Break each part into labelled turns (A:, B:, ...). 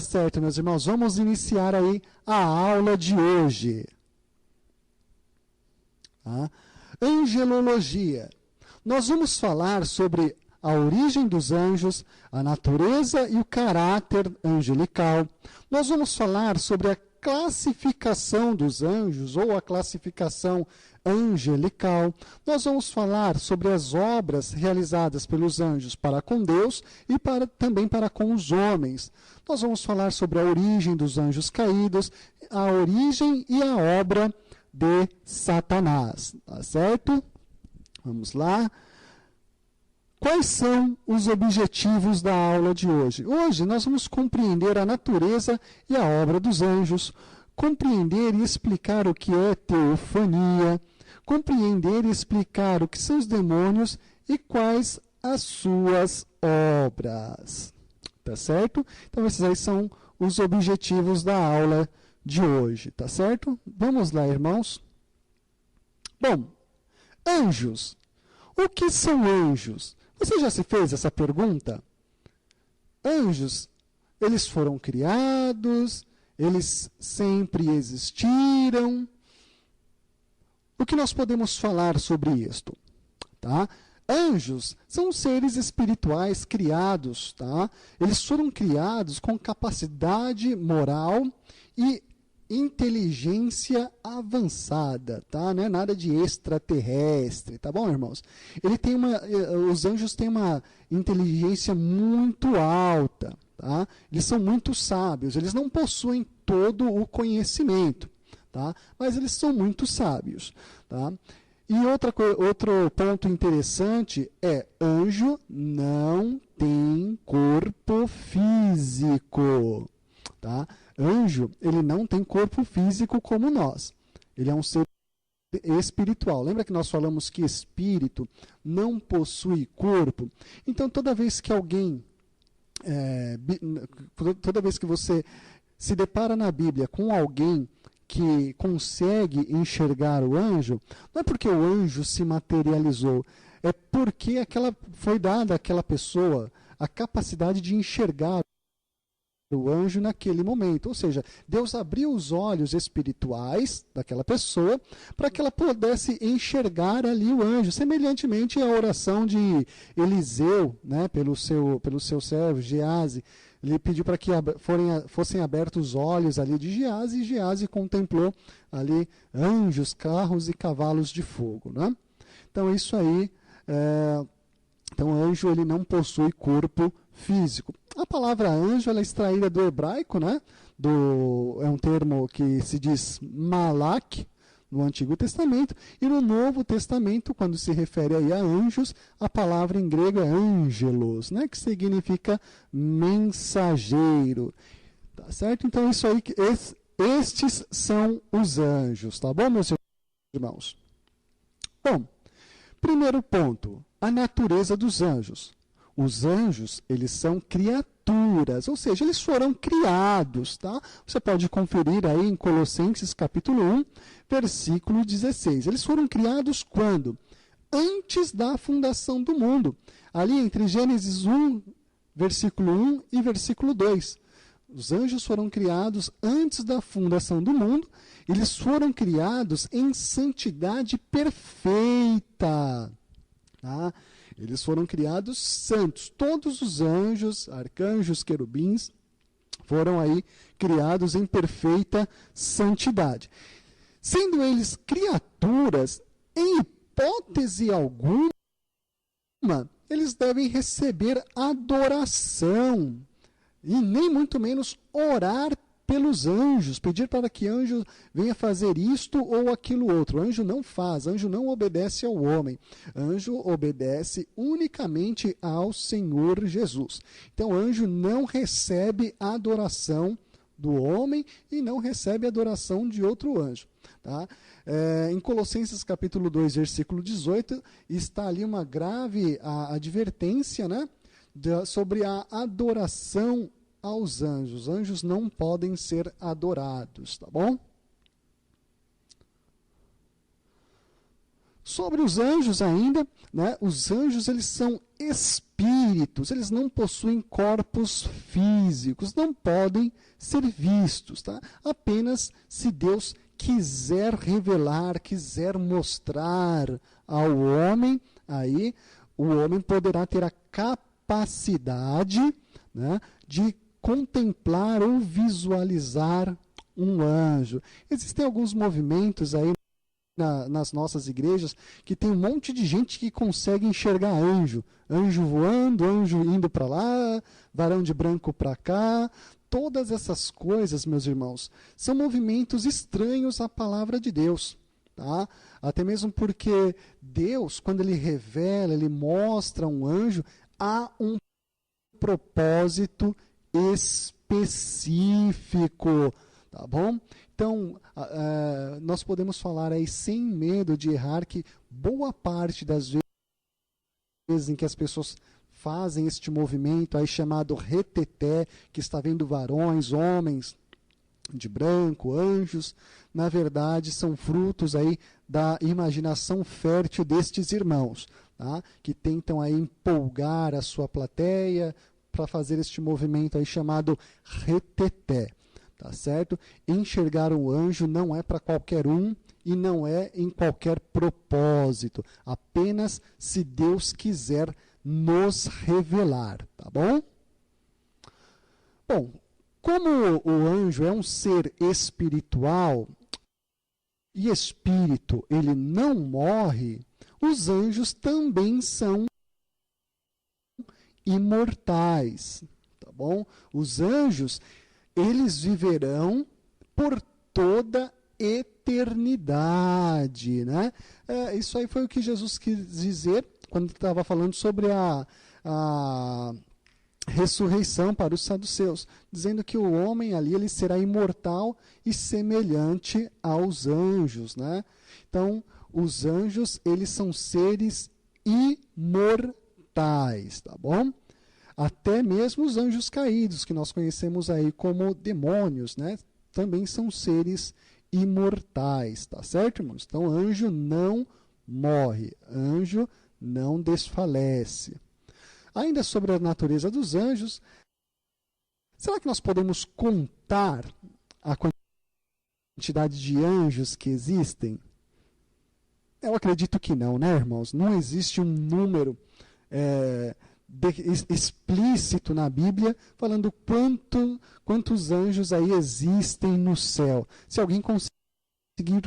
A: certo, meus irmãos, vamos iniciar aí a aula de hoje. Tá? Angelologia. Nós vamos falar sobre a origem dos anjos, a natureza e o caráter angelical. Nós vamos falar sobre a classificação dos anjos ou a classificação angelical. Nós vamos falar sobre as obras realizadas pelos anjos para com Deus e também para com os homens. Nós vamos falar sobre a origem dos anjos caídos, a origem e a obra de Satanás. Tá certo? Vamos lá. Quais são os objetivos da aula de hoje? Hoje nós vamos compreender a natureza e a obra dos anjos, compreender e explicar o que é teofania, compreender e explicar o que são os demônios e quais as suas obras. Tá certo? Então esses aí são os objetivos da aula de hoje, tá certo? Vamos lá, irmãos. Bom, anjos. O que são anjos? Você já se fez essa pergunta? Anjos, eles foram criados, eles sempre existiram. O que nós podemos falar sobre isto? Tá? Anjos são seres espirituais criados, tá? Eles foram criados com capacidade moral e inteligência avançada, tá? Não é nada de extraterrestre, tá bom, irmãos? Os anjos têm uma inteligência muito alta, tá? Eles são muito sábios, eles não possuem todo o conhecimento, tá? Mas eles são muito sábios, tá? E outro ponto interessante é, anjo não tem corpo físico, tá? Anjo, ele não tem corpo físico como nós. Ele é um ser espiritual. Lembra que nós falamos que espírito não possui corpo? Então, toda vez que você se depara na Bíblia com alguém que consegue enxergar o anjo, não é porque o anjo se materializou, é porque foi dada àquela pessoa a capacidade de enxergar o anjo naquele momento, ou seja, Deus abriu os olhos espirituais daquela pessoa para que ela pudesse enxergar ali o anjo, semelhantemente à oração de Eliseu, né, pelo seu servo Geazi. Ele pediu para que fossem abertos os olhos ali de Geazi, e Geazi contemplou ali anjos, carros e cavalos de fogo, né? Então isso aí, então anjo ele não possui corpo físico. A palavra anjo ela é extraída do hebraico, né? É um termo que se diz malak no Antigo Testamento, e no Novo Testamento, quando se refere aí a anjos, a palavra em grego é angelos, né? Que significa mensageiro. Tá certo? Então isso aí, estes são os anjos, tá bom, meus irmãos? Bom, primeiro ponto, a natureza dos anjos. Os anjos, eles são criaturas, ou seja, eles foram criados, tá? Você pode conferir aí em Colossenses capítulo 1, versículo 16. Eles foram criados quando? Antes da fundação do mundo. Ali entre Gênesis 1, versículo 1 e versículo 2. Os anjos foram criados antes da fundação do mundo. Eles foram criados em santidade perfeita, tá? Eles foram criados santos. Todos os anjos, arcanjos, querubins, foram aí criados em perfeita santidade. Sendo eles criaturas, em hipótese alguma, eles devem receber adoração. E nem muito menos orar pelos anjos, pedir para que anjo venha fazer isto ou aquilo outro. Anjo não faz, anjo não obedece ao homem. Anjo obedece unicamente ao Senhor Jesus. Então, anjo não recebe a adoração do homem e não recebe a adoração de outro anjo. Tá? Em Colossenses capítulo 2, versículo 18, está ali uma grave advertência, né, sobre a adoração aos anjos. Anjos não podem ser adorados, tá bom? Sobre os anjos ainda, né, os anjos eles são espíritos, eles não possuem corpos físicos, não podem ser vistos, tá? Apenas se Deus quiser revelar, quiser mostrar ao homem, aí o homem poderá ter a capacidade, né, de contemplar ou visualizar um anjo. Existem alguns movimentos aí nas nossas igrejas que tem um monte de gente que consegue enxergar anjo. Anjo voando, anjo indo para lá, varão de branco para cá. Todas essas coisas, meus irmãos, são movimentos estranhos à palavra de Deus. Tá? Até mesmo porque Deus, quando Ele revela, Ele mostra um anjo, há um propósito específico. Tá bom? Então, nós podemos falar aí sem medo de errar que boa parte das vezes em que as pessoas fazem este movimento aí chamado reteté, que está vendo varões, homens de branco, anjos, na verdade são frutos aí da imaginação fértil destes irmãos, tá? Que tentam aí empolgar a sua plateia para fazer este movimento aí chamado reteté. Tá certo? Enxergar um anjo não é para qualquer um e não é em qualquer propósito. Apenas se Deus quiser nos revelar. Tá bom? Bom, como o anjo é um ser espiritual e espírito ele não morre, os anjos também são imortais. Tá bom? Os anjos eles viverão por toda eternidade, né? Isso aí foi o que Jesus quis dizer quando estava falando sobre a ressurreição para os saduceus, dizendo que o homem ali ele será imortal e semelhante aos anjos, né? Então, os anjos, eles são seres imortais, tá bom? Até mesmo os anjos caídos, que nós conhecemos aí como demônios, né? Também são seres imortais, tá certo, irmãos? Então, anjo não morre, anjo não desfalece. Ainda sobre a natureza dos anjos, será que nós podemos contar a quantidade de anjos que existem? Eu acredito que não, né, irmãos? Não existe um número explícito na Bíblia falando quantos anjos aí existem no céu. Se alguém conseguir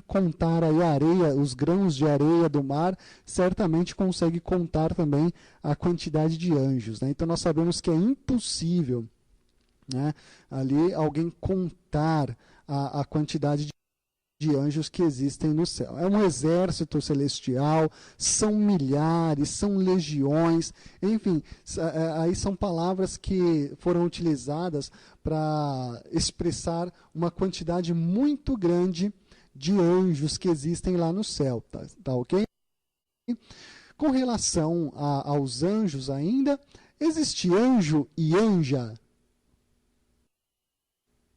A: contar aí a areia, os grãos de areia do mar, certamente consegue contar também a quantidade de anjos, né? Então nós sabemos que é impossível, né, ali alguém contar a quantidade de anjos que existem no céu. É um exército celestial, são milhares, são legiões, enfim, aí são palavras que foram utilizadas para expressar uma quantidade muito grande de anjos que existem lá no céu, tá ok? Com relação aos anjos ainda, existe anjo e anja?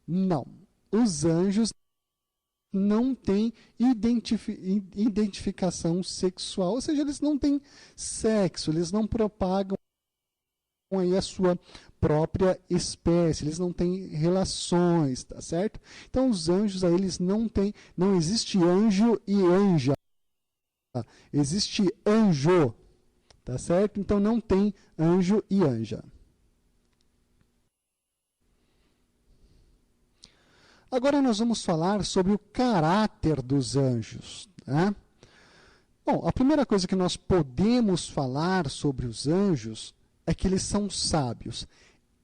A: Não. Os anjos não têm identificação sexual, ou seja, eles não têm sexo, eles não propagam aí a sua própria espécie, eles não têm relações, tá certo? Então os anjos aí, eles não existe anjo e anja, existe anjo, tá certo? Então não tem anjo e anja. Agora nós vamos falar sobre o caráter dos anjos, né? Bom, a primeira coisa que nós podemos falar sobre os anjos é que eles são sábios,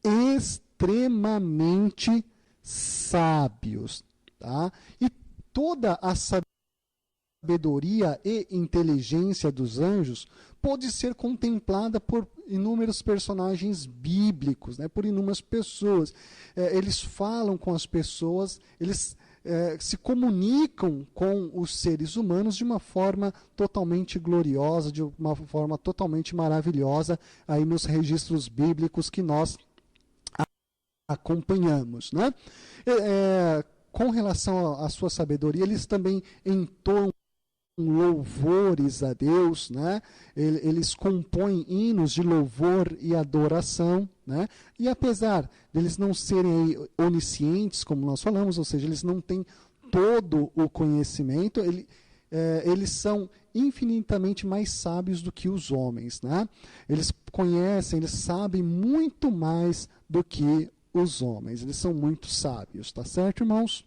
A: extremamente sábios, tá? E toda a sabedoria e inteligência dos anjos pode ser contemplada por inúmeros personagens bíblicos, né, por inúmeras pessoas. Eles falam com as pessoas, eles se comunicam com os seres humanos de uma forma totalmente gloriosa, de uma forma totalmente maravilhosa, aí nos registros bíblicos que nós acompanhamos, né? Com relação à sua sabedoria, eles também entoam louvores a Deus, né? Eles compõem hinos de louvor e adoração, né? E apesar deles não serem aí oniscientes, como nós falamos, ou seja, eles não têm todo o conhecimento, eles são infinitamente mais sábios do que os homens, né? Eles conhecem, eles sabem muito mais do que os homens, eles são muito sábios, tá certo, irmãos?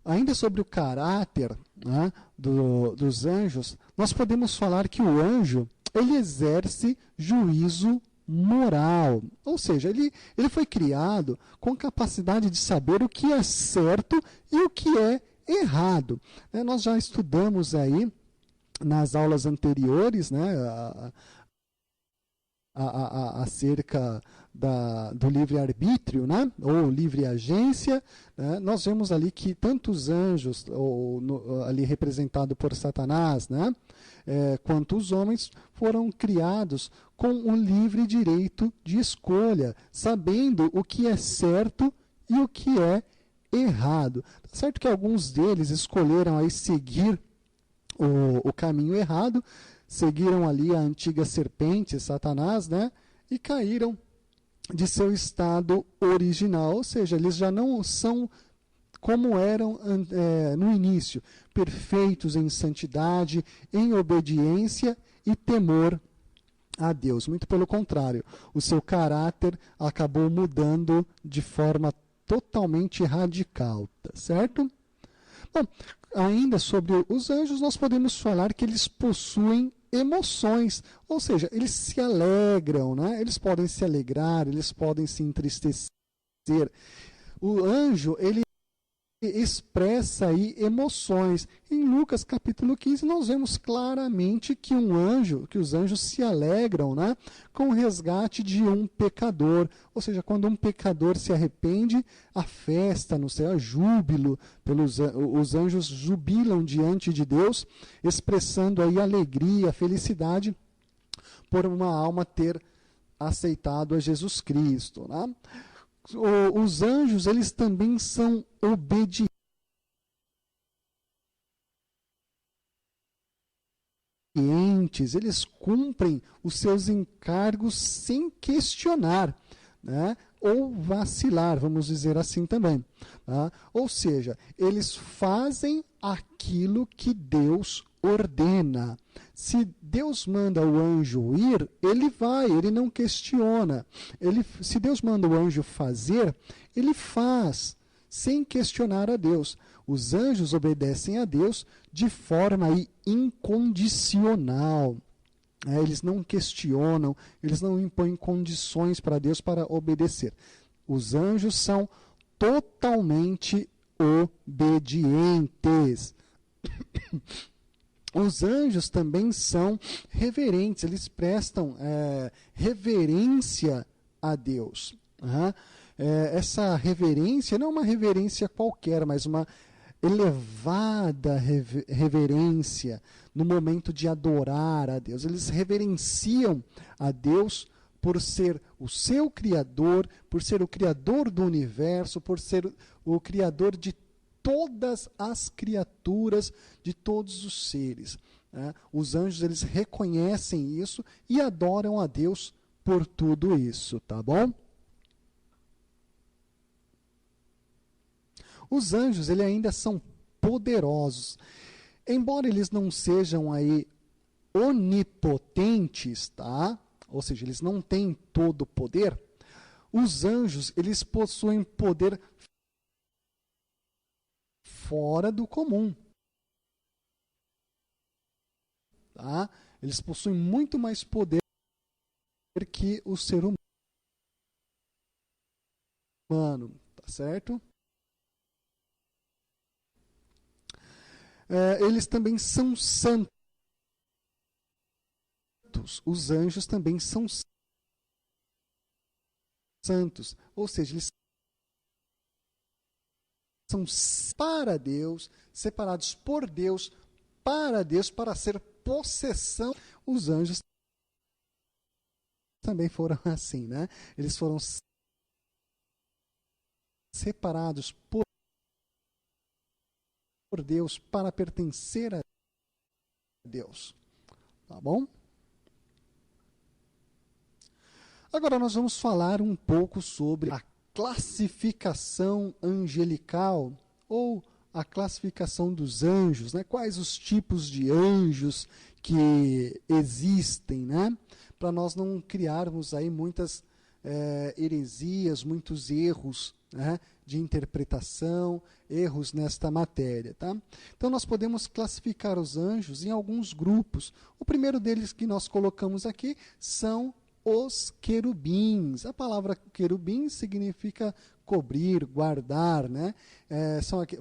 A: Ainda sobre o caráter, né, dos anjos, nós podemos falar que o anjo ele exerce juízo moral. Ou seja, ele foi criado com capacidade de saber o que é certo e o que é errado. Nós já estudamos aí nas aulas anteriores, né, acerca do livre-arbítrio, né? Ou livre-agência, né? Nós vemos ali que tanto os anjos, ali representado por Satanás, né? Quanto os homens foram criados com um livre direito de escolha, sabendo o que é certo e o que é errado. Tá certo que alguns deles escolheram aí seguir o caminho errado, seguiram ali a antiga serpente, Satanás, né? E caíram de seu estado original, ou seja, eles já não são como eram no início, perfeitos em santidade, em obediência e temor a Deus. Muito pelo contrário, o seu caráter acabou mudando de forma totalmente radical, tá certo? Bom, ainda sobre os anjos, nós podemos falar que eles possuem emoções, ou seja, eles se alegram, né? Eles podem se alegrar, eles podem se entristecer. O anjo, ele expressa aí emoções. Em Lucas capítulo 15, nós vemos claramente que que os anjos se alegram, né, com o resgate de um pecador. Ou seja, quando um pecador se arrepende, a festa no céu, a júbilo, os anjos jubilam diante de Deus, expressando aí alegria, felicidade por uma alma ter aceitado a Jesus Cristo, né? Os anjos, eles também são obedientes, eles cumprem os seus encargos sem questionar, né? Ou vacilar, vamos dizer assim também. Tá? Ou seja, eles fazem aquilo que Deus ordena. Se Deus manda o anjo ir, ele vai, ele não questiona. Se Deus manda o anjo fazer, ele faz, sem questionar a Deus. Os anjos obedecem a Deus de forma incondicional. Eles não questionam, eles não impõem condições para Deus para obedecer. Os anjos são totalmente obedientes. Os anjos também são reverentes, eles prestam reverência a Deus. Essa reverência não é uma reverência qualquer, mas uma elevada reverência no momento de adorar a Deus. Eles reverenciam a Deus por ser o seu Criador, por ser o Criador do universo, por ser o Criador de todas as criaturas, de todos os seres. Os anjos, eles reconhecem isso e adoram a Deus por tudo isso, tá bom? Os anjos, eles ainda são poderosos. Embora eles não sejam aí onipotentes, tá? Ou seja, eles não têm todo o poder, os anjos, eles possuem poder fora do comum. Tá? Eles possuem muito mais poder que o ser humano, tá certo? Eles também são santos. Os anjos também são santos. Ou seja, eles são para Deus, separados por Deus, para ser possessão. Os anjos também foram assim, né? Eles foram separados por por Deus, para pertencer a Deus. Tá bom? Agora nós vamos falar um pouco sobre a classificação angelical, ou a classificação dos anjos, né? Quais os tipos de anjos que existem, né? Para nós não criarmos aí muitas heresias, muitos erros, né, de interpretação, erros nesta matéria. Tá? Então, nós podemos classificar os anjos em alguns grupos. O primeiro deles que nós colocamos aqui são os querubins. A palavra querubim significa cobrir, guardar, né?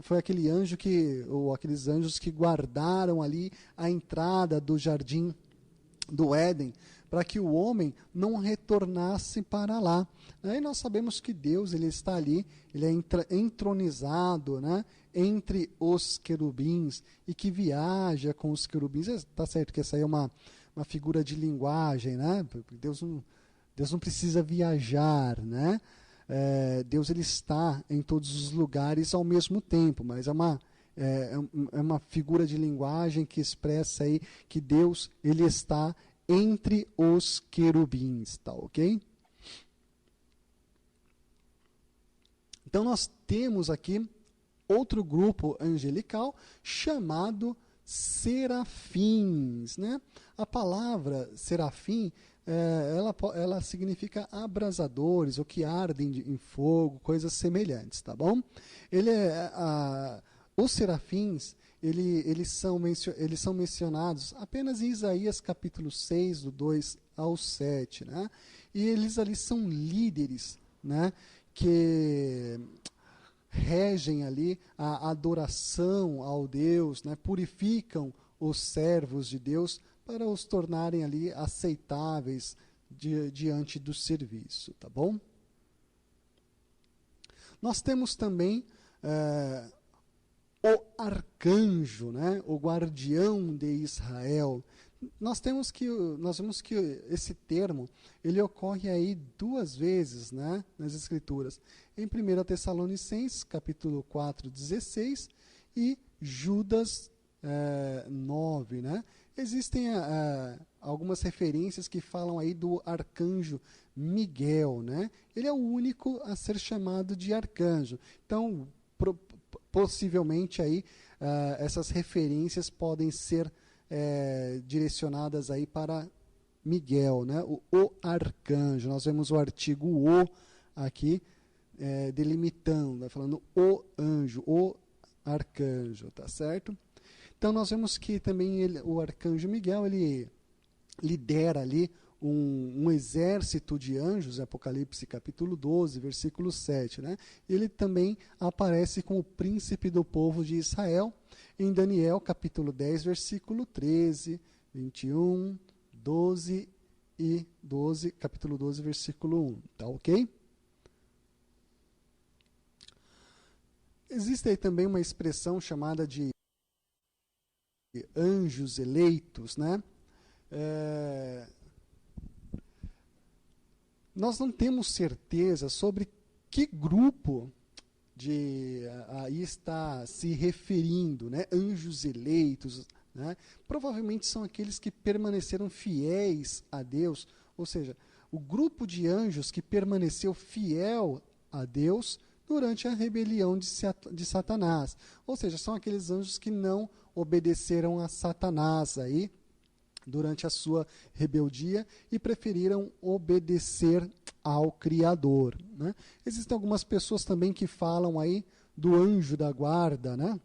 A: Foi aquele anjo ou aqueles anjos que guardaram ali a entrada do jardim do Éden, para que o homem não retornasse para lá. E nós sabemos que Deus, ele está ali, ele é entronizado, né, entre os querubins, e que viaja com os querubins. Está certo que essa aí é uma figura de linguagem, né? Deus não precisa viajar, né? Deus, ele está em todos os lugares ao mesmo tempo, mas é uma figura de linguagem que expressa aí que Deus, ele está entre os querubins, tá ok? Então nós temos aqui outro grupo angelical chamado serafins, né? A palavra serafim, ela significa abrasadores, ou que ardem em fogo, coisas semelhantes, tá bom? Os serafins, eles são mencionados apenas em Isaías capítulo 6, do 2 ao 7, né? E eles ali são líderes, né, que regem ali a adoração ao Deus, né, purificam os servos de Deus para os tornarem ali aceitáveis diante do serviço, tá bom? Nós temos também o arcanjo, né, o guardião de Israel. Nós vemos que esse termo, ele ocorre aí duas vezes, né, nas Escrituras. Em 1 Tessalonicenses, capítulo 4, 16, e Judas 9, né? Existem algumas referências que falam aí do arcanjo Miguel, né? Ele é o único a ser chamado de arcanjo. Então, possivelmente aí essas referências podem ser direcionadas aí para Miguel, né? O arcanjo. Nós vemos o artigo o aqui delimitando, né? Falando o anjo, o arcanjo, tá certo? Então nós vemos que também o arcanjo Miguel, ele lidera ali um exército de anjos, Apocalipse capítulo 12, versículo 7. Né? Ele também aparece como príncipe do povo de Israel, em Daniel capítulo 10, versículo 13, 21, 12 e 12, capítulo 12, versículo 1. Tá ok? Existe aí também uma expressão chamada de anjos eleitos, né? Nós não temos certeza sobre que grupo aí está se referindo, né? Anjos eleitos, né? Provavelmente são aqueles que permaneceram fiéis a Deus, ou seja, o grupo de anjos que permaneceu fiel a Deus durante a rebelião de Satanás. Ou seja, são aqueles anjos que não obedeceram a Satanás aí durante a sua rebeldia e preferiram obedecer ao Criador. Né? Existem algumas pessoas também que falam aí do anjo da guarda, né?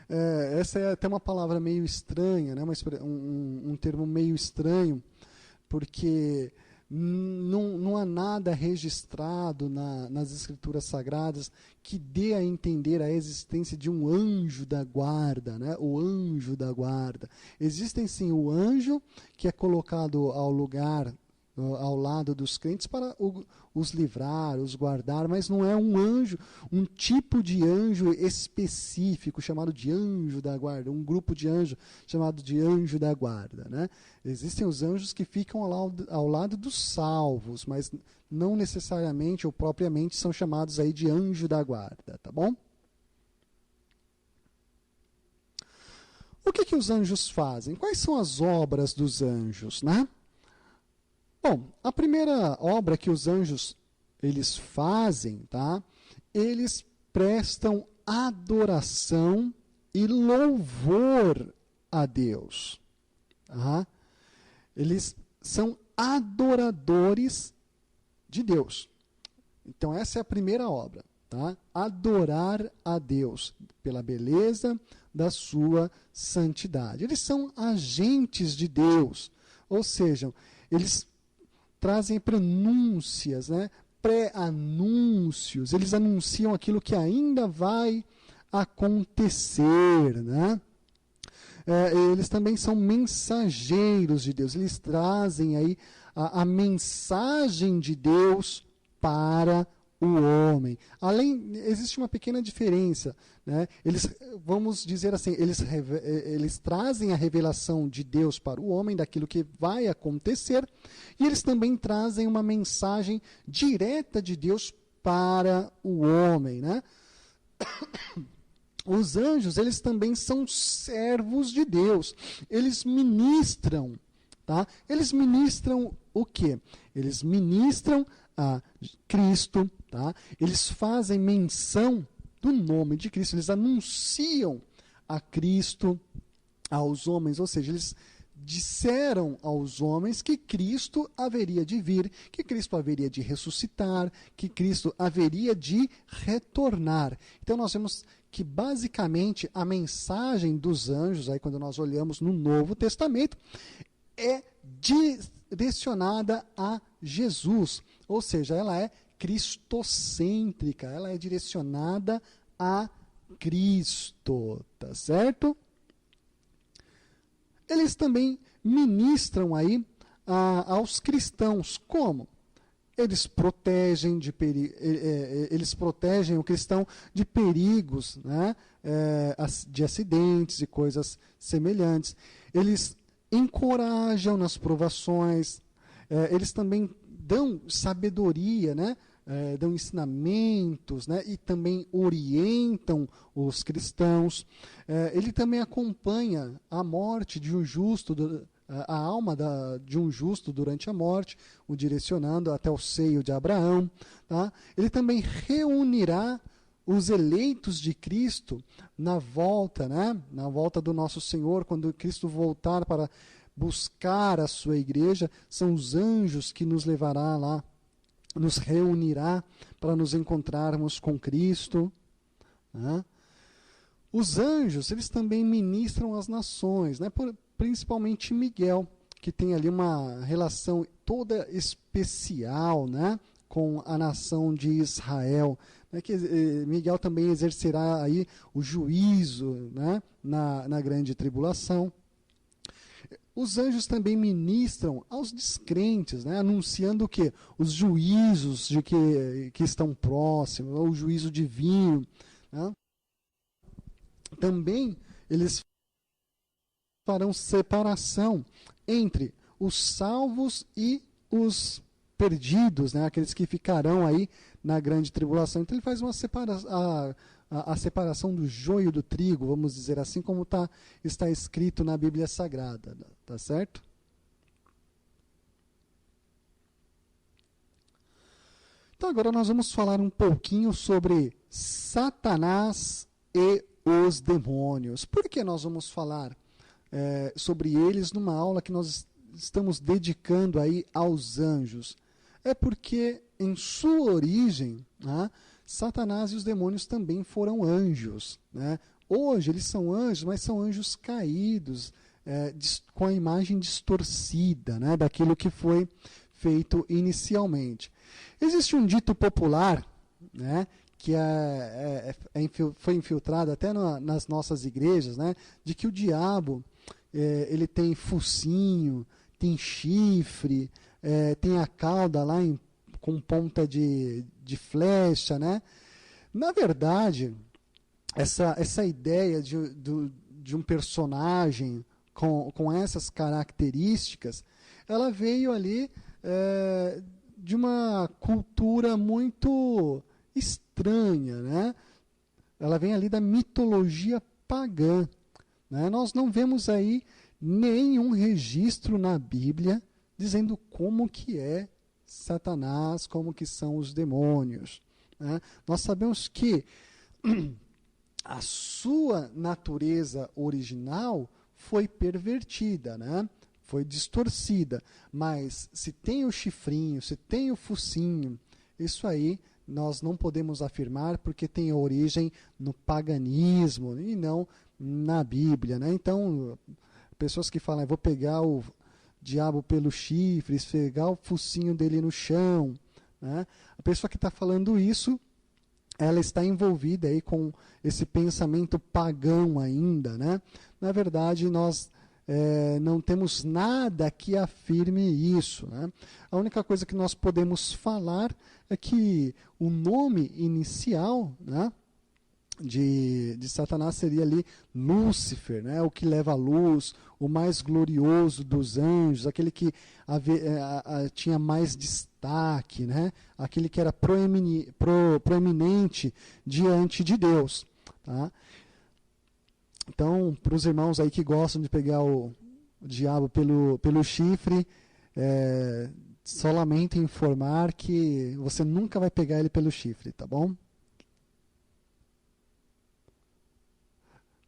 A: Essa é até uma palavra meio estranha, né? Um termo meio estranho, porque não há nada registrado nas Escrituras Sagradas que dê a entender a existência de um anjo da guarda, né? O anjo da guarda. Existem sim o anjo que é colocado ao lado dos crentes para os livrar, os guardar, mas não é um anjo, um tipo de anjo específico chamado de anjo da guarda, um grupo de anjo chamado de anjo da guarda, né? Existem os anjos que ficam ao lado dos salvos, mas não necessariamente ou propriamente são chamados aí de anjo da guarda, tá bom? O que os anjos fazem? Quais são as obras dos anjos, né? Bom, a primeira obra que os anjos eles fazem, tá? Eles prestam adoração e louvor a Deus. Tá? Eles são adoradores de Deus. Então essa é a primeira obra, tá? Adorar a Deus pela beleza da sua santidade. Eles são agentes de Deus, ou seja, eles trazem pronúncias, né? Pré-anúncios, eles anunciam aquilo que ainda vai acontecer, né? Eles também são mensageiros de Deus, eles trazem aí a mensagem de Deus para o homem. Existe uma pequena diferença, né? Eles, vamos dizer assim, eles trazem a revelação de Deus para o homem, daquilo que vai acontecer, e eles também trazem uma mensagem direta de Deus para o homem, né? Os anjos, eles também são servos de Deus. Eles ministram, tá? Eles ministram o quê? Eles ministram a Cristo, tá? Eles fazem menção do nome de Cristo, eles anunciam a Cristo aos homens, ou seja, eles disseram aos homens que Cristo haveria de vir, que Cristo haveria de ressuscitar, que Cristo haveria de retornar. Então nós vemos que basicamente a mensagem dos anjos, aí quando nós olhamos no Novo Testamento, é direcionada a Jesus, ou seja, ela é cristocêntrica, ela é direcionada a Cristo, tá certo? Eles também ministram aí aos cristãos. Como? Eles protegem, eles protegem o cristão de perigos, né? De acidentes e coisas semelhantes. Eles encorajam nas provações, eles também dão sabedoria, né? Dão ensinamentos, né? E também orientam os cristãos. Ele também acompanha a morte de um justo, a alma de um justo durante a morte, o direcionando até o seio de Abraão. Tá? Ele também reunirá os eleitos de Cristo na volta, né? Na volta do nosso Senhor, quando Cristo voltar para buscar a sua igreja, são os anjos que nos levará lá, nos reunirá para nos encontrarmos com Cristo. Né? Os anjos, eles também ministram as nações, né? Principalmente Miguel, que tem ali uma relação toda especial, né? Com a nação de Israel. Né? Que Miguel também exercerá aí o juízo, né? na grande tribulação. Os anjos também ministram aos descrentes, né? Anunciando o quê? Os juízos que estão próximos, o juízo divino. Né? Também eles farão separação entre os salvos e os perdidos, né? Aqueles que ficarão aí na grande tribulação. Então ele faz uma a separação do joio do trigo, vamos dizer assim, como está escrito na Bíblia Sagrada, tá certo? Então agora nós vamos falar um pouquinho sobre Satanás e os demônios. Por que nós vamos falar sobre eles numa aula que nós estamos dedicando aí aos anjos? É porque em sua origem, né, Satanás e os demônios também foram anjos. Né? Hoje eles são anjos, mas são anjos caídos, com a imagem distorcida, né, daquilo que foi feito inicialmente. Existe um dito popular, né, que foi infiltrado até nas nossas igrejas, né, de que o diabo ele tem focinho, tem chifre, tem a cauda lá com ponta de flecha, né? Na verdade, essa ideia de um personagem com essas características, ela veio ali de uma cultura muito estranha, né? Ela vem ali da mitologia pagã, né? Nós não vemos aí nenhum registro na Bíblia dizendo como que é Satanás, como que são os demônios, né? Nós sabemos que a sua natureza original foi pervertida, né? Foi distorcida, mas se tem o chifrinho, se tem o focinho, isso aí nós não podemos afirmar porque tem origem no paganismo e não na Bíblia, né? Então, pessoas que falam, vou pegar o diabo pelo chifre, esfregar o focinho dele no chão, né? A pessoa que está falando isso, ela está envolvida aí com esse pensamento pagão ainda, né? Na verdade, nós não temos nada que afirme isso, né? A única coisa que nós podemos falar é que o nome inicial, né, de Satanás seria ali Lúcifer, né, o que leva a luz, o mais glorioso dos anjos, aquele que tinha mais destaque, né, aquele que era proeminente diante de Deus, tá? Então, para os irmãos aí que gostam de pegar o diabo pelo chifre, só lamento informar que você nunca vai pegar ele pelo chifre, tá bom?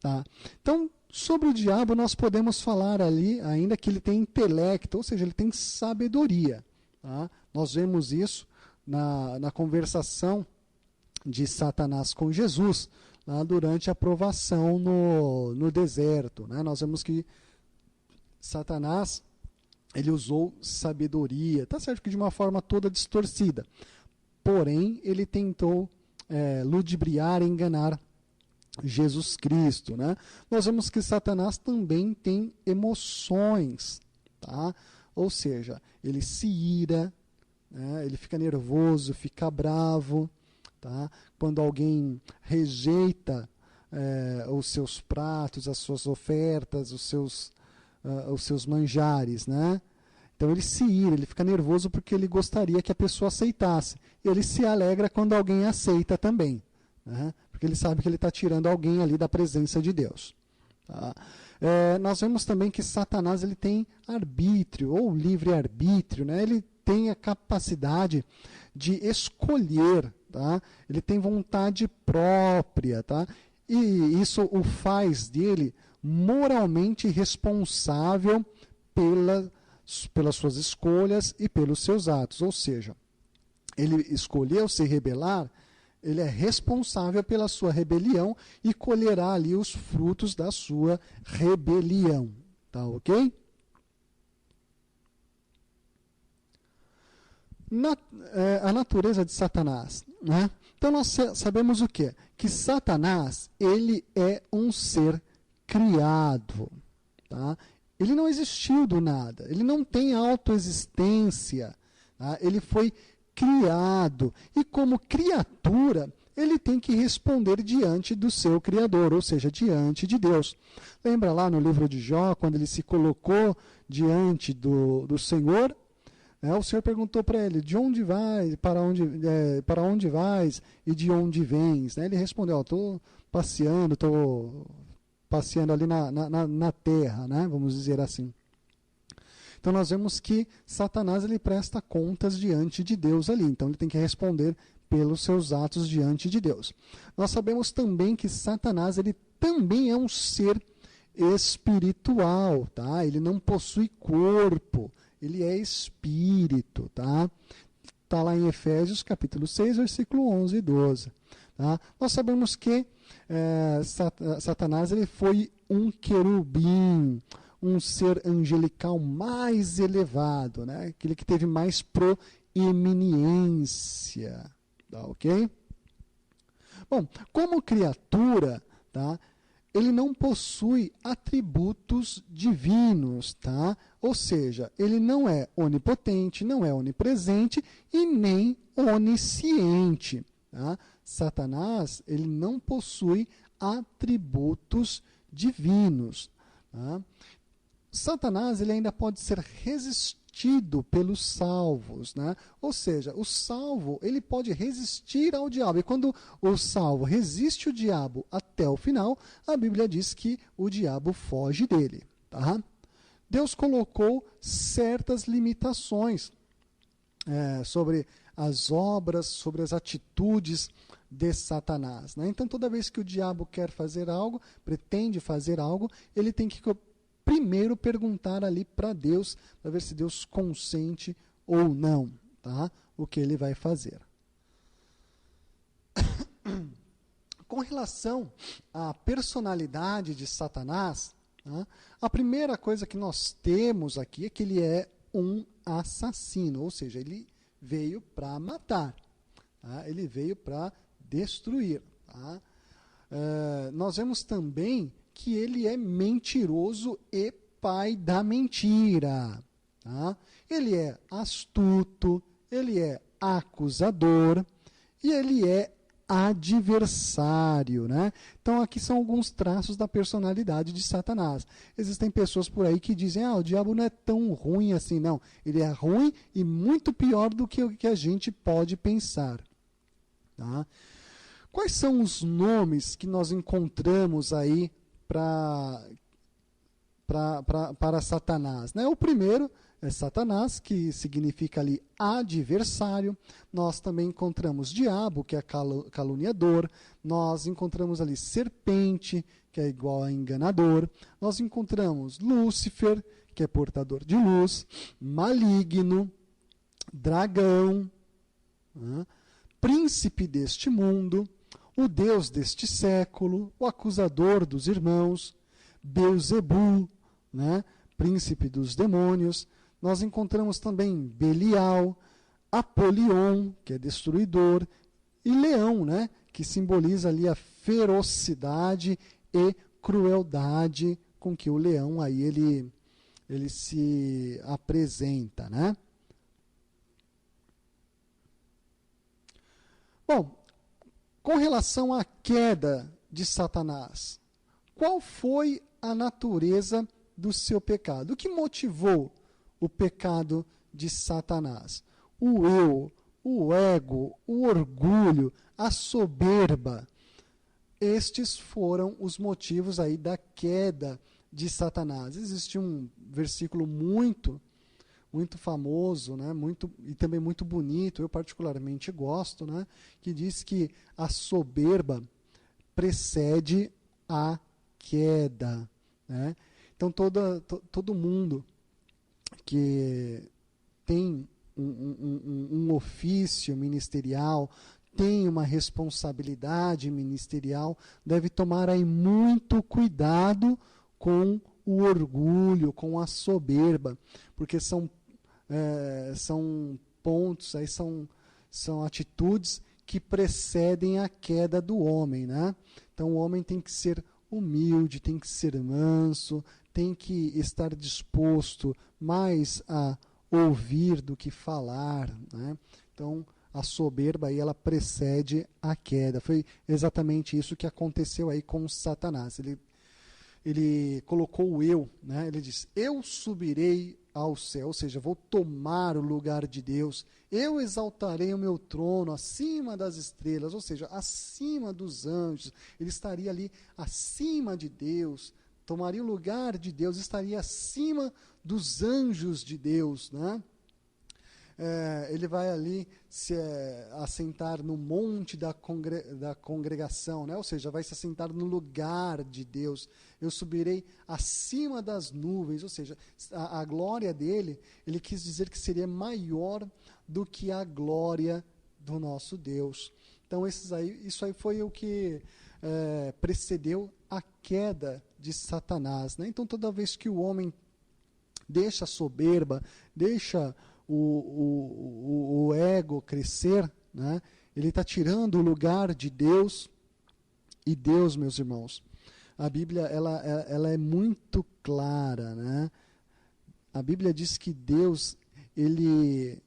A: Tá. Então, sobre o diabo, nós podemos falar ali ainda que ele tem intelecto, ou seja, ele tem sabedoria. Tá? Nós vemos isso na conversação de Satanás com Jesus, lá durante a provação no deserto, né? Nós vemos que Satanás, ele usou sabedoria, tá certo que de uma forma toda distorcida, porém ele tentou ludibriar, enganar Jesus Cristo, né? Nós vemos que Satanás também tem emoções, tá? Ou seja, ele se ira, né? Ele fica nervoso, fica bravo, tá? Quando alguém rejeita os seus pratos, as suas ofertas, os seus manjares, né? Então ele se ira, ele fica nervoso porque ele gostaria que a pessoa aceitasse. Ele se alegra quando alguém aceita também, né? Porque ele sabe que ele está tirando alguém ali da presença de Deus. Tá? Nós vemos também que Satanás ele tem arbítrio, ou livre-arbítrio, né? Ele tem a capacidade de escolher, tá? Ele tem vontade própria, tá? E isso o faz dele moralmente responsável pelas suas escolhas e pelos seus atos. Ou seja, ele escolheu se rebelar, ele é responsável pela sua rebelião e colherá ali os frutos da sua rebelião. Tá ok? A natureza de Satanás, né? Então nós sabemos o quê? Que Satanás, ele é um ser criado, tá? Ele não existiu do nada, ele não tem autoexistência, tá? Ele foi criado, e como criatura, ele tem que responder diante do seu Criador, ou seja, diante de Deus. Lembra lá no livro de Jó, quando ele se colocou diante do Senhor, o Senhor perguntou para ele, de onde vais, para onde vais e de onde vens? Ele respondeu, estou passeando ali na terra, né? Vamos dizer assim. Então nós vemos que Satanás ele presta contas diante de Deus ali, então ele tem que responder pelos seus atos diante de Deus. Nós sabemos também que Satanás ele também é um ser espiritual, tá? Ele não possui corpo, ele é espírito, tá? Está lá em Efésios capítulo 6, versículo 11 e 12. Tá? Nós sabemos que Satanás ele foi um querubim, um ser angelical mais elevado, né? Aquele que teve mais proeminência, tá, ok? Bom, como criatura, tá? Ele não possui atributos divinos, tá? Ou seja, ele não é onipotente, não é onipresente e nem onisciente, tá? Satanás, ele não possui atributos divinos, tá? Satanás ele ainda pode ser resistente resistido pelos salvos, né? Ou seja, o salvo, ele pode resistir ao diabo. E quando o salvo resiste o diabo até o final, a Bíblia diz que o diabo foge dele, tá? Deus colocou certas limitações sobre as obras, sobre as atitudes de Satanás, né? Então, toda vez que o diabo quer fazer algo, pretende fazer algo, ele tem que primeiro perguntar ali para Deus, para ver se Deus consente ou não, tá? O que ele vai fazer. Com relação à personalidade de Satanás, tá? A primeira coisa que nós temos aqui é que ele é um assassino, ou seja, ele veio para matar, tá? Ele veio para destruir. Tá? Nós vemos também que ele é mentiroso e pai da mentira. Tá? Ele é astuto, ele é acusador e ele é adversário, né? Então aqui são alguns traços da personalidade de Satanás. Existem pessoas por aí que dizem, o diabo não é tão ruim assim, não. Ele é ruim e muito pior do que o que a gente pode pensar. Tá? Quais são os nomes que nós encontramos aí para Satanás? Né? O primeiro é Satanás, que significa ali adversário. Nós também encontramos diabo, que é caluniador. Nós encontramos ali serpente, que é igual a enganador. Nós encontramos Lúcifer, que é portador de luz. Maligno, dragão, príncipe deste mundo, o Deus deste século, o acusador dos irmãos, Beelzebu, né? Príncipe dos demônios. Nós encontramos também Belial, Apolion, que é destruidor, e Leão, né? Que simboliza ali a ferocidade e crueldade com que o leão aí ele se apresenta, né? Bom, com relação à queda de Satanás, qual foi a natureza do seu pecado? O que motivou o pecado de Satanás? O eu, o ego, o orgulho, a soberba. Estes foram os motivos aí da queda de Satanás. Existe um versículo muito famoso, né? E também muito bonito, eu particularmente gosto, né? Que diz que a soberba precede a queda. Né? Então, todo mundo que tem um ofício ministerial, tem uma responsabilidade ministerial, deve tomar aí muito cuidado com o orgulho, com a soberba, porque são pontos, aí são atitudes que precedem a queda do homem, né? Então o homem tem que ser humilde, tem que ser manso, tem que estar disposto mais a ouvir do que falar, né? Então a soberba aí ela precede a queda. Foi exatamente isso que aconteceu aí com Satanás. Ele colocou o eu, né? Ele diz: eu subirei ao céu, ou seja, vou tomar o lugar de Deus, eu exaltarei o meu trono acima das estrelas, ou seja, acima dos anjos, ele estaria ali acima de Deus, tomaria o lugar de Deus, estaria acima dos anjos de Deus, né? Ele vai ali se assentar no monte da congregação, né? Ou seja, vai se assentar no lugar de Deus. Eu subirei acima das nuvens, ou seja, a glória dele, ele quis dizer que seria maior do que a glória do nosso Deus. Então, isso aí foi o que precedeu a queda de Satanás, né? Então, toda vez que o homem deixa a soberba, deixa o ego crescer, né? Ele está tirando o lugar de Deus. E Deus, meus irmãos, a Bíblia ela é muito clara, né? A Bíblia diz que Deus ele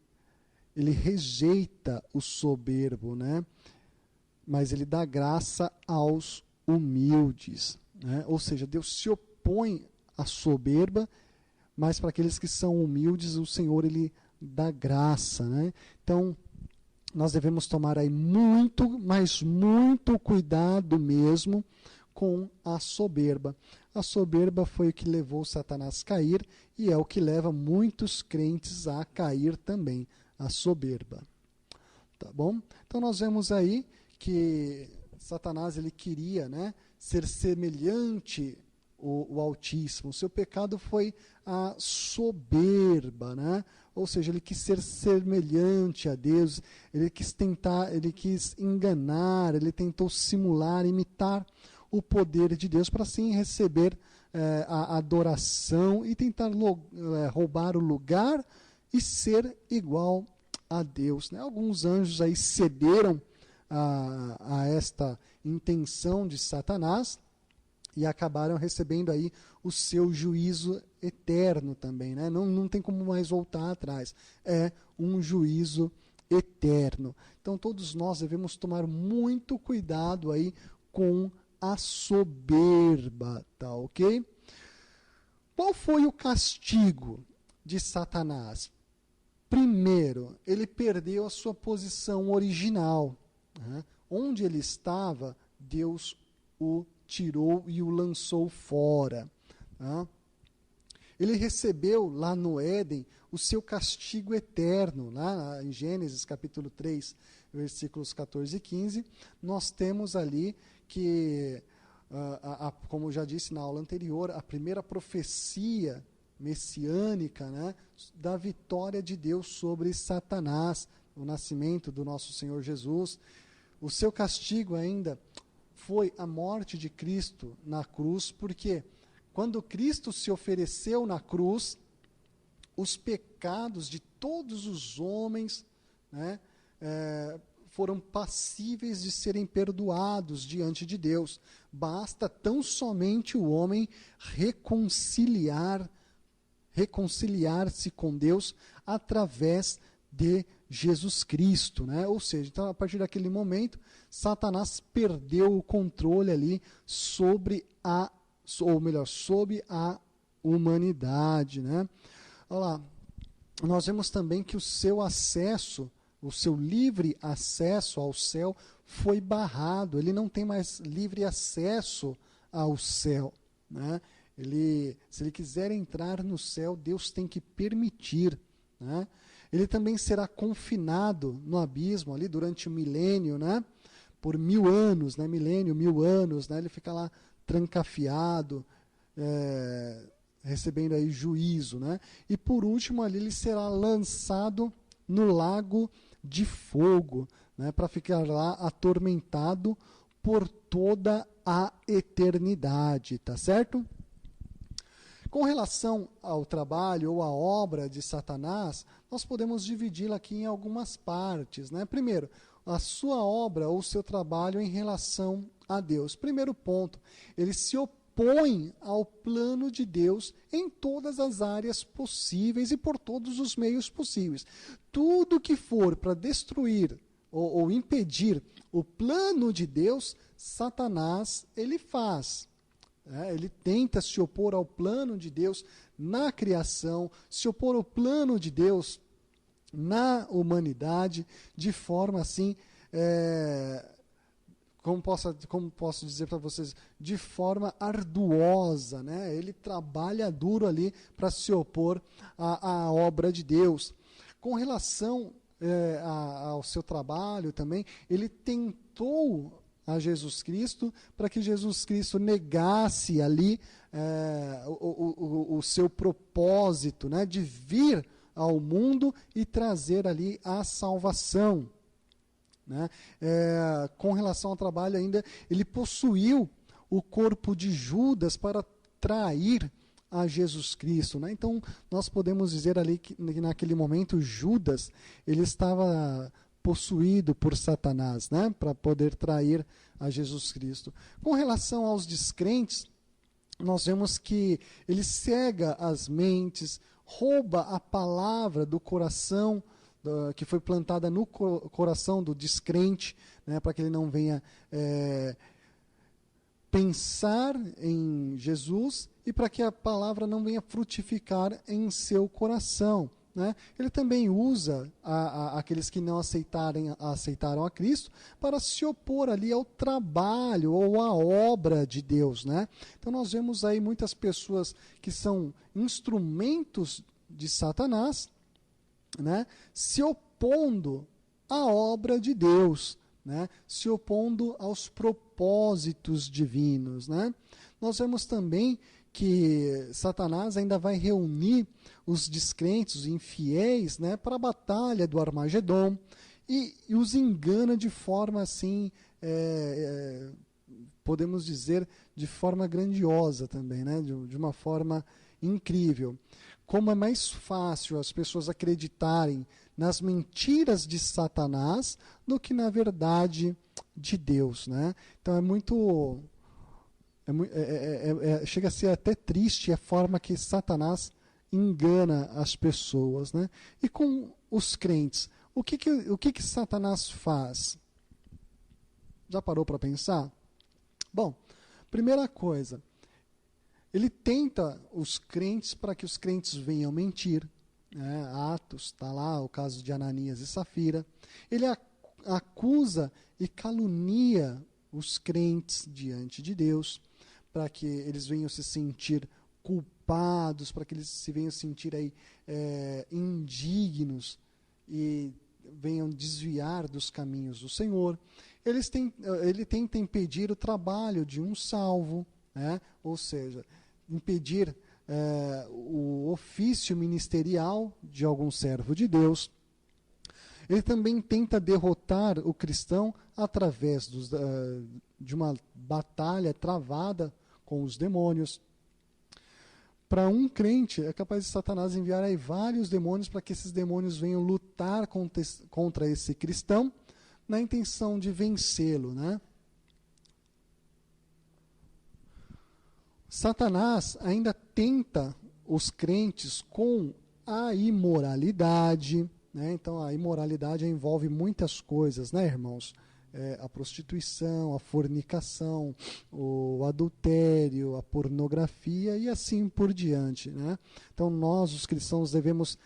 A: rejeita o soberbo, né? Mas ele dá graça aos humildes, né? Ou seja, Deus se opõe à soberba, mas para aqueles que são humildes, o Senhor, Ele dá graça, né? Então, nós devemos tomar aí muito, mas muito cuidado mesmo com a soberba. A soberba foi o que levou Satanás a cair e é o que leva muitos crentes a cair também, a soberba. Tá bom? Então nós vemos aí que Satanás ele queria, né, ser semelhante ao Altíssimo. O seu pecado foi a soberba, né? Ou seja, ele quis ser semelhante a Deus, ele quis tentar, ele quis enganar, ele tentou simular, imitar o poder de Deus para assim receber a adoração e tentar roubar o lugar e ser igual a Deus, né? Alguns anjos aí cederam a esta intenção de Satanás e acabaram recebendo aí o seu juízo eterno também, né? Não tem como mais voltar atrás. É um juízo eterno. Então todos nós devemos tomar muito cuidado aí com a soberba, tá ok? Qual foi o castigo de Satanás? Primeiro, ele perdeu a sua posição original, né? Onde ele estava, Deus o tirou e o lançou fora. Tá? Ele recebeu lá no Éden o seu castigo eterno. Lá em Gênesis capítulo 3, versículos 14 e 15, nós temos ali que, como eu já disse na aula anterior, a primeira profecia messiânica, né, da vitória de Deus sobre Satanás, o nascimento do nosso Senhor Jesus. O seu castigo ainda foi a morte de Cristo na cruz, porque quando Cristo se ofereceu na cruz, os pecados de todos os homens, né, foram passíveis de serem perdoados diante de Deus. Basta tão somente o homem reconciliar-se com Deus através de Jesus Cristo, né? Ou seja, então, a partir daquele momento, Satanás perdeu o controle ali sobre sobre a humanidade, né? Olha lá, nós vemos também que o seu acesso, o seu livre acesso ao céu foi barrado. Ele não tem mais livre acesso ao céu, né? Se ele quiser entrar no céu, Deus tem que permitir, né? Ele também será confinado no abismo ali durante o milênio, né? Por 1000 anos, né? Milênio, 1000 anos, né? Ele fica lá trancafiado, recebendo aí juízo, né? E por último ali ele será lançado no lago de fogo, né? Para ficar lá atormentado por toda a eternidade, tá certo? Com relação ao trabalho ou à obra de Satanás, nós podemos dividi-la aqui em algumas partes, né? Primeiro, a sua obra ou o seu trabalho em relação a Deus. Primeiro ponto, ele se opõe ao plano de Deus em todas as áreas possíveis e por todos os meios possíveis. Tudo que for para destruir ou impedir o plano de Deus, Satanás, ele faz. Ele tenta se opor ao plano de Deus na criação, se opor ao plano de Deus na humanidade, de forma assim, como posso dizer para vocês, de forma arduosa, né? Ele trabalha duro ali para se opor à obra de Deus. Com relação ao seu trabalho também, ele tentou a Jesus Cristo, para que Jesus Cristo negasse ali o seu propósito, né, de vir ao mundo e trazer ali a salvação, né? Com relação ao trabalho ainda, ele possuiu o corpo de Judas para trair a Jesus Cristo, né? Então nós podemos dizer ali que naquele momento Judas ele estava possuído por Satanás, né, para poder trair a Jesus Cristo. Com relação aos descrentes, nós vemos que ele cega as mentes, rouba a palavra do coração, que foi plantada no coração do descrente, né, para que ele não venha pensar em Jesus e para que a palavra não venha frutificar em seu coração. Né? Ele também usa aqueles que não aceitaram a Cristo para se opor ali ao trabalho ou à obra de Deus. Né? Então nós vemos aí muitas pessoas que são instrumentos de Satanás, né? Se opondo à obra de Deus, né? Se opondo aos propósitos divinos. Né? Nós vemos também que Satanás ainda vai reunir os descrentes, os infiéis, né, para a batalha do Armagedon e os engana de forma assim, podemos dizer, de forma grandiosa também, né, de uma forma incrível. Como é mais fácil as pessoas acreditarem nas mentiras de Satanás do que na verdade de Deus. Né? Então chega a ser até triste a forma que Satanás engana as pessoas. Né? E com os crentes, o que Satanás faz? Já parou para pensar? Bom, primeira coisa, ele tenta os crentes para que os crentes venham mentir. Né? Atos, está lá o caso de Ananias e Safira. Ele acusa e calunia os crentes diante de Deus, para que eles venham se sentir culpados, para que eles se venham sentir aí, indignos e venham desviar dos caminhos do Senhor. Ele tenta impedir o trabalho de um salvo, né? Ou seja, impedir o ofício ministerial de algum servo de Deus. Ele também tenta derrotar o cristão através de uma batalha travada com os demônios. Para um crente, é capaz de Satanás enviar aí vários demônios para que esses demônios venham lutar contra esse cristão, na intenção de vencê-lo. Né? Satanás ainda tenta os crentes com a imoralidade. Né? Então, a imoralidade envolve muitas coisas, né, irmãos? A prostituição, a fornicação, o adultério, a pornografia e assim por diante. Né? Então, nós, os cristãos, devemos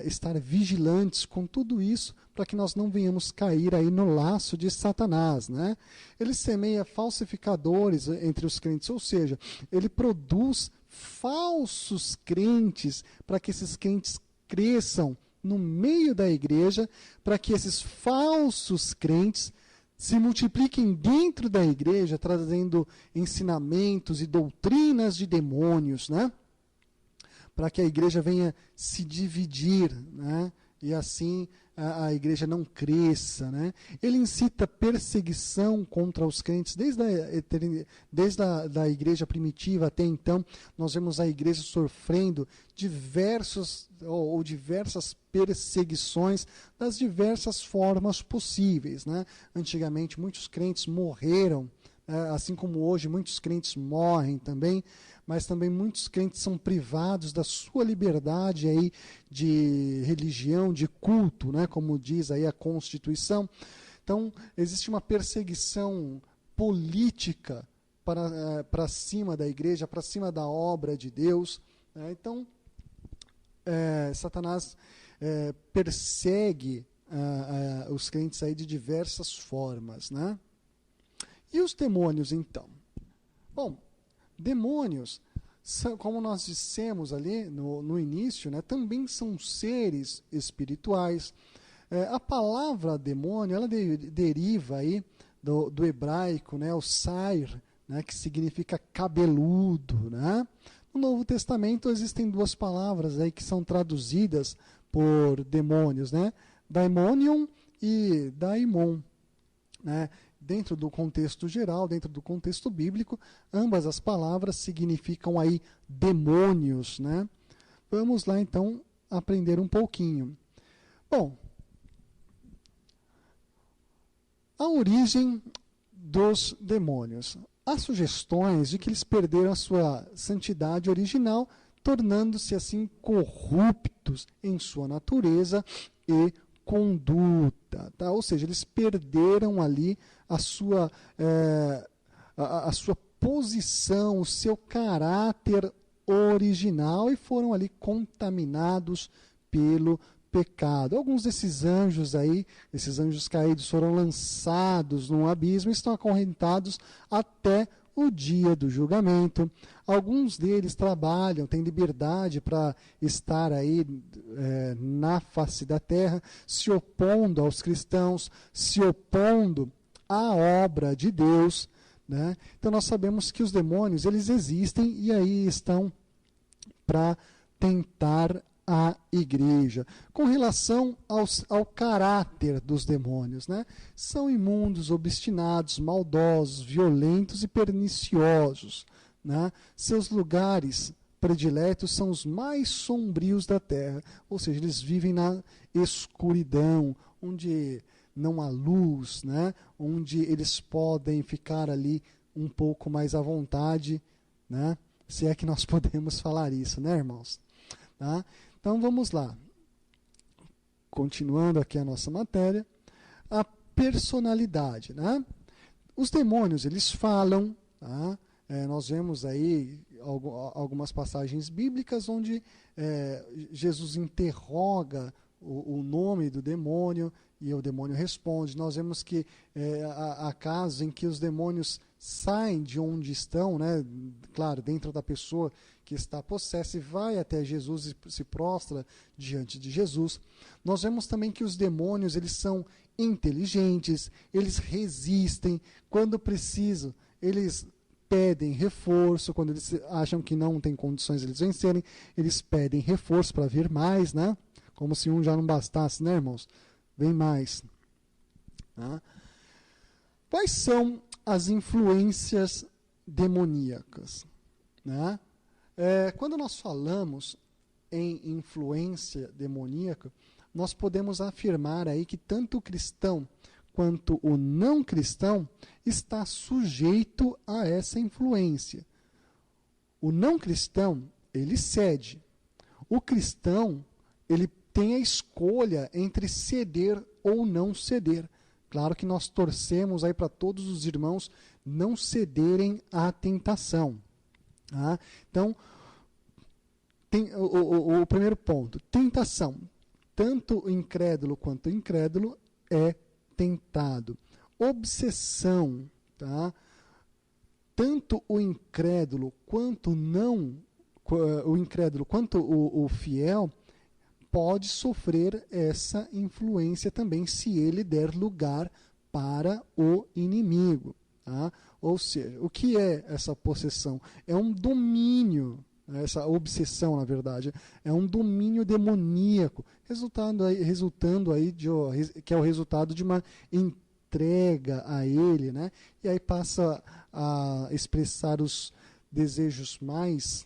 A: estar vigilantes com tudo isso para que nós não venhamos cair aí no laço de Satanás. Né? Ele semeia falsificadores entre os crentes, ou seja, ele produz falsos crentes para que esses crentes cresçam no meio da igreja, para que esses falsos crentes se multipliquem dentro da igreja, trazendo ensinamentos e doutrinas de demônios, né? Para que a igreja venha se dividir, né? E assim a igreja não cresça. Né? Ele incita perseguição contra os crentes desde a igreja primitiva até então. Nós vemos a igreja sofrendo diversas perseguições das diversas formas possíveis. Né? Antigamente muitos crentes morreram, assim como hoje muitos crentes morrem também, mas também muitos crentes são privados da sua liberdade aí de religião, de culto, né, como diz aí a Constituição. Então, existe uma perseguição política para cima da igreja, para cima da obra de Deus. Né? Então, Satanás persegue os crentes aí de diversas formas. Né? E os demônios, então? Bom, demônios, como nós dissemos ali no início, né, também são seres espirituais. A palavra demônio, ela deriva aí do hebraico, né, o sair, né, que significa cabeludo. Né? No Novo Testamento existem duas palavras aí que são traduzidas por demônios, né? Daimonion e daimon. Né? Dentro do contexto geral, dentro do contexto bíblico, ambas as palavras significam aí demônios. Né? Vamos lá então aprender um pouquinho. Bom, a origem dos demônios. Há sugestões de que eles perderam a sua santidade original, tornando-se assim corruptos em sua natureza e conduta, tá? Ou seja, eles perderam ali a sua posição, o seu caráter original e foram ali contaminados pelo pecado. Alguns desses anjos aí, esses anjos caídos, foram lançados num abismo e estão acorrentados até o dia do julgamento. Alguns deles trabalham, têm liberdade para estar aí na face da terra, se opondo aos cristãos, se opondo à obra de Deus, né? Então nós sabemos que os demônios, eles existem e aí estão para tentar a igreja. Com relação ao caráter dos demônios, né? São imundos, obstinados, maldosos, violentos e perniciosos, né? Seus lugares prediletos são os mais sombrios da terra, ou seja, eles vivem na escuridão, onde não há luz, né? Onde eles podem ficar ali um pouco mais à vontade, né? Se é que nós podemos falar isso, né, irmãos? Tá? Então vamos lá. Continuando aqui a nossa matéria, a personalidade, né? Os demônios, eles falam, tá? Nós vemos aí algumas passagens bíblicas onde Jesus interroga o nome do demônio e o demônio responde. Nós vemos que há casos em que os demônios saem de onde estão, né? Claro, dentro da pessoa que está possessa e vai até Jesus e se prostra diante de Jesus. Nós vemos também que os demônios, eles são inteligentes, eles resistem, quando precisam, eles pedem reforço, quando eles acham que não tem condições de eles vencerem, eles pedem reforço para vir mais, né? Como se um já não bastasse, né, irmãos? Vem mais. Tá? Quais são as influências demoníacas? Né? Quando nós falamos em influência demoníaca, nós podemos afirmar aí que tanto o cristão quanto o não cristão está sujeito a essa influência. O não cristão, ele cede. O cristão, ele tem a escolha entre ceder ou não ceder. Claro que nós torcemos aí para todos os irmãos não cederem à tentação. Tá? Então, tem o primeiro ponto, tentação. Tanto o incrédulo quanto o incrédulo é tentado. Obsessão, tá? Tanto o incrédulo quanto o fiel pode sofrer essa influência também se ele der lugar para o inimigo. Tá? Ou seja, o que é essa possessão? É um domínio, essa obsessão, na verdade, é um domínio demoníaco, resultando aí que é o resultado de uma entrega a ele, né? E aí passa a expressar os desejos mais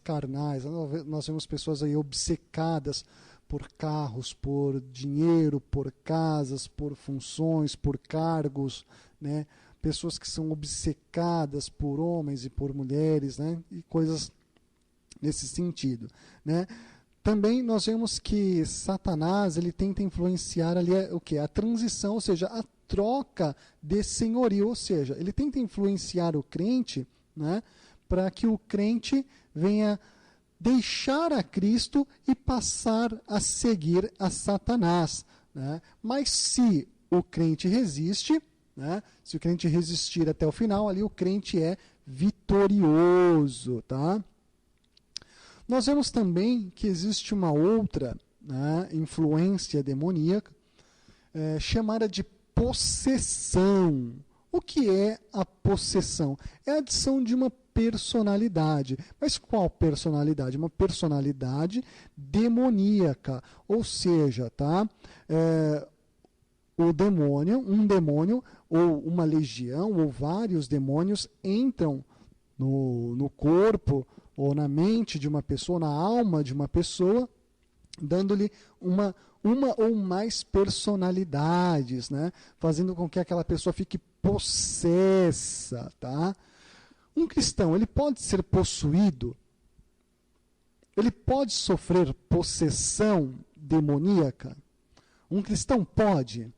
A: carnais. Nós vemos pessoas aí obcecadas por carros, por dinheiro, por casas, por funções, por cargos, né? Pessoas que são obcecadas por homens e por mulheres, né? E coisas nesse sentido, né? Também nós vemos que Satanás, ele tenta influenciar ali o que? A transição, ou seja, a troca de senhorio, ou seja, ele tenta influenciar o crente, né? Para que o crente venha deixar a Cristo e passar a seguir a Satanás, né? Mas se o crente resiste, né? Se o crente resistir até o final, ali o crente é vitorioso, tá? Nós vemos também que existe uma outra, né, influência demoníaca, chamada de possessão. O que é a possessão? É a adição de uma personalidade. Mas qual personalidade? Uma personalidade demoníaca. Ou seja, tá? Um demônio, ou uma legião, ou vários demônios entram no corpo, ou na mente de uma pessoa, na alma de uma pessoa, dando-lhe uma ou mais personalidades, né? Fazendo com que aquela pessoa fique possessa, tá? Um cristão, ele pode ser possuído? Ele pode sofrer possessão demoníaca? Um cristão pode?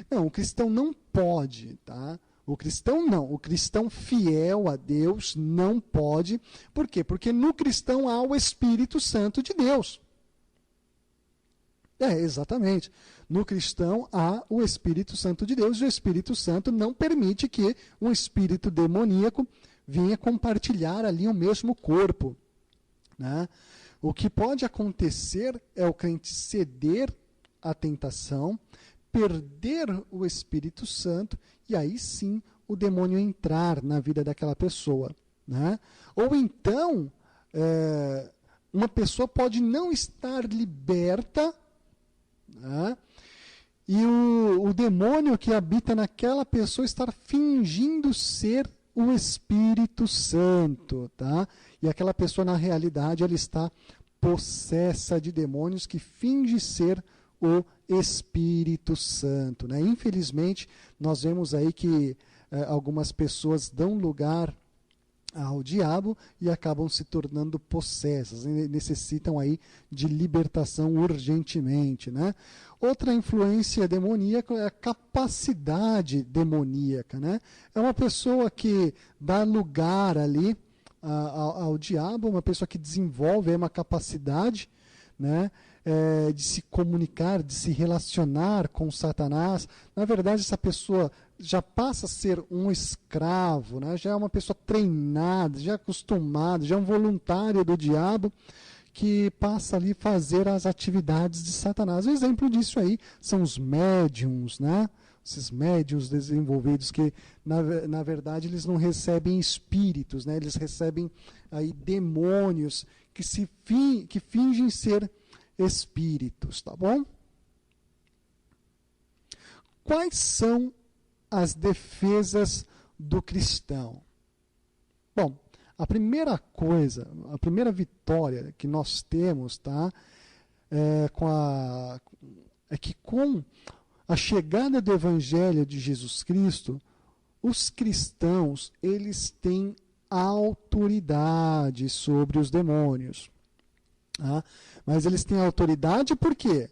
A: Não, o cristão não pode, tá? O cristão não. O cristão fiel a Deus não pode. Por quê? Porque no cristão há o Espírito Santo de Deus. Exatamente. No cristão há o Espírito Santo de Deus, e o Espírito Santo não permite que um espírito demoníaco venha compartilhar ali o mesmo corpo, né? O que pode acontecer é o crente ceder à tentação, perder o Espírito Santo, e aí sim o demônio entrar na vida daquela pessoa, né? Ou então, uma pessoa pode não estar liberta, né? E o demônio que habita naquela pessoa estar fingindo ser o Espírito Santo, tá? E aquela pessoa, na realidade, ela está possessa de demônios que finge ser o Espírito Santo, né? Infelizmente, nós vemos aí que algumas pessoas dão lugar ao diabo e acabam se tornando possessas, necessitam aí de libertação urgentemente, né? Outra influência demoníaca é a capacidade demoníaca, né? É uma pessoa que dá lugar ali ao diabo, uma pessoa que desenvolve uma capacidade, né? De se comunicar, de se relacionar com Satanás. Na verdade, essa pessoa já passa a ser um escravo, né? Já é uma pessoa treinada, já é acostumada, já é um voluntário do diabo, que passa ali a fazer as atividades de Satanás. O exemplo disso aí são os médiums, né? Esses médiums desenvolvidos que, na verdade, eles não recebem espíritos, né? Eles recebem aí demônios que fingem ser espíritos, tá bom? Quais são as defesas do cristão? Bom, a primeira coisa, a primeira vitória que nós temos, tá? É que com a chegada do Evangelho de Jesus Cristo, os cristãos, eles têm autoridade sobre os demônios. Tá? Mas eles têm autoridade por quê?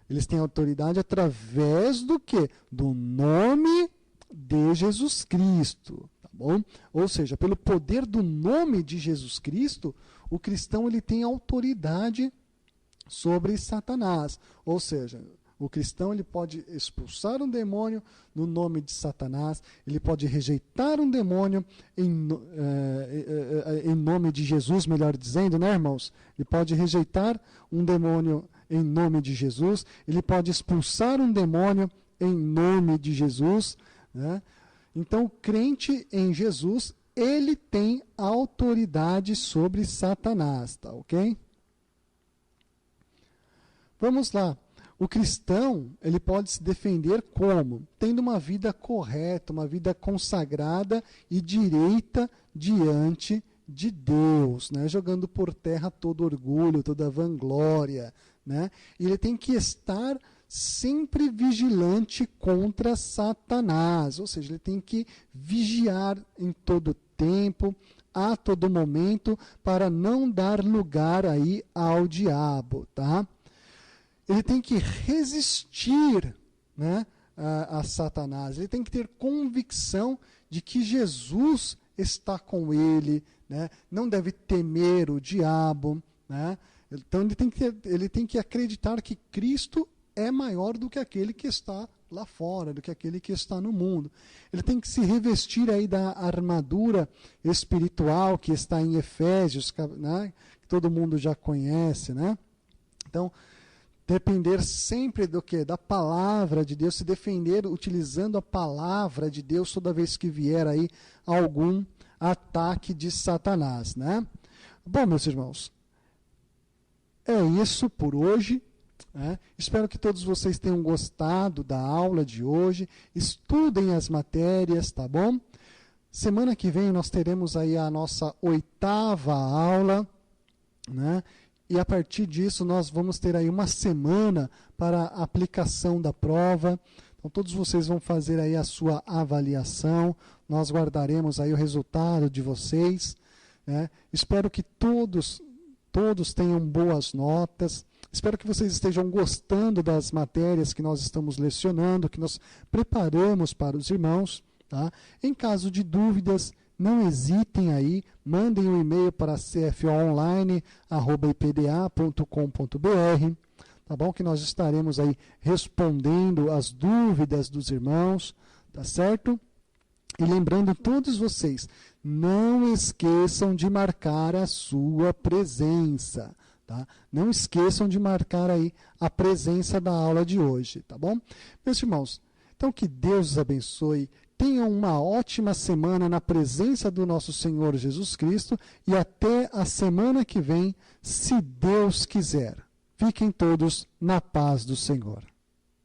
A: Eles têm autoridade através do quê? Do nome de Jesus Cristo. Tá bom? Ou seja, pelo poder do nome de Jesus Cristo, o cristão ele tem autoridade sobre Satanás. Ou seja, o cristão ele pode expulsar um demônio no nome de Satanás, ele pode rejeitar um demônio em nome de Jesus, melhor dizendo, né, irmãos? Ele pode rejeitar um demônio em nome de Jesus, ele pode expulsar um demônio em nome de Jesus, né? Então, o crente em Jesus, ele tem autoridade sobre Satanás, tá ok? Vamos lá. O cristão, ele pode se defender como? Tendo uma vida correta, uma vida consagrada e direita diante de Deus, né? Jogando por terra todo orgulho, toda vanglória, né? E ele tem que estar sempre vigilante contra Satanás, ou seja, ele tem que vigiar em todo tempo, a todo momento, para não dar lugar aí ao diabo, tá? Ele tem que resistir, né, a Satanás. Ele tem que ter convicção de que Jesus está com ele, né? Não deve temer o diabo, né? Então ele tem que acreditar que Cristo é maior do que aquele que está lá fora, do que aquele que está no mundo. Ele tem que se revestir aí da armadura espiritual que está em Efésios, né, que todo mundo já conhece, né? Então, depender sempre do quê? Da palavra de Deus, se defender utilizando a palavra de Deus toda vez que vier aí algum ataque de Satanás, né? Bom, meus irmãos, é isso por hoje, né? Espero que todos vocês tenham gostado da aula de hoje. Estudem as matérias, tá bom? Semana que vem nós teremos aí a nossa 8ª aula, né? E a partir disso nós vamos ter aí uma semana para a aplicação da prova. Então todos vocês vão fazer aí a sua avaliação. Nós guardaremos aí o resultado de vocês, né? Espero que todos tenham boas notas. Espero que vocês estejam gostando das matérias que nós estamos lecionando, que nós preparamos para os irmãos, tá? Em caso de dúvidas, não hesitem aí, mandem um e-mail para cfoonline@ipda.com.br, tá bom? Que nós estaremos aí respondendo as dúvidas dos irmãos, tá certo? E lembrando todos vocês, não esqueçam de marcar a sua presença, tá? Não esqueçam de marcar aí a presença da aula de hoje, tá bom? Meus irmãos, então que Deus os abençoe, tenham uma ótima semana na presença do nosso Senhor Jesus Cristo e até a semana que vem, se Deus quiser. Fiquem todos na paz do Senhor.